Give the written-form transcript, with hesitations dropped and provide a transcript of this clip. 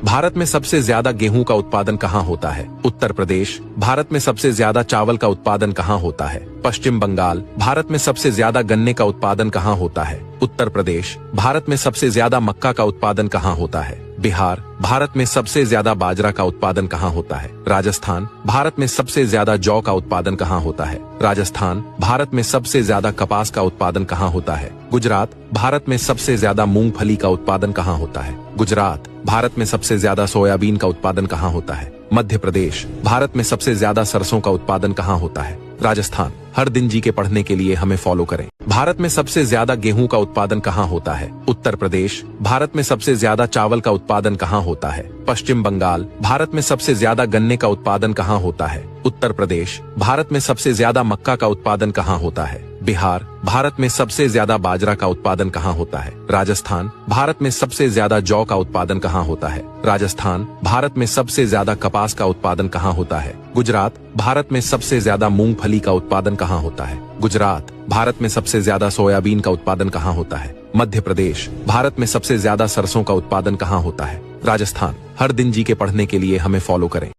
भारत में सबसे ज्यादा गेहूं का उत्पादन कहाँ होता है? उत्तर प्रदेश। भारत में सबसे ज्यादा चावल का उत्पादन कहाँ होता है? पश्चिम बंगाल। भारत में सबसे ज्यादा गन्ने का उत्पादन कहाँ होता है? उत्तर प्रदेश। भारत में सबसे ज्यादा मक्का का उत्पादन कहाँ होता है? बिहार। भारत में सबसे ज्यादा बाजरा का उत्पादन कहाँ होता है? राजस्थान। भारत में सबसे ज्यादा जौ का उत्पादन कहाँ होता है? राजस्थान। भारत में सबसे ज्यादा कपास का उत्पादन कहाँ होता है? गुजरात। भारत में सबसे ज्यादा मूंगफली का उत्पादन कहाँ होता है? गुजरात। भारत में सबसे ज्यादा सोयाबीन का उत्पादन कहाँ होता है? मध्य प्रदेश। भारत में सबसे ज्यादा सरसों का उत्पादन कहाँ होता है? राजस्थान। हर दिन जी के पढ़ने के लिए हमें फॉलो करें। भारत में सबसे ज्यादा गेहूं का उत्पादन कहाँ होता है? उत्तर प्रदेश। भारत में सबसे ज्यादा चावल का उत्पादन कहाँ होता है? पश्चिम बंगाल। भारत में सबसे ज्यादा गन्ने का उत्पादन कहाँ होता है? उत्तर प्रदेश। भारत में सबसे ज्यादा मक्का का उत्पादन कहाँ होता है? बिहार। भारत में सबसे ज्यादा बाजरा का उत्पादन कहाँ होता है? राजस्थान। भारत में सबसे ज्यादा जौ का उत्पादन कहाँ होता है? राजस्थान। भारत में सबसे ज्यादा कपास का उत्पादन कहाँ होता है? गुजरात। भारत में सबसे ज्यादा मूंगफली का उत्पादन कहाँ होता है? गुजरात। भारत में सबसे ज्यादा सोयाबीन का उत्पादन कहाँ होता है? मध्य प्रदेश। भारत में सबसे ज्यादा सरसों का उत्पादन कहाँ होता है? राजस्थान। हर दिन जी के पढ़ने के लिए हमें फॉलो करें।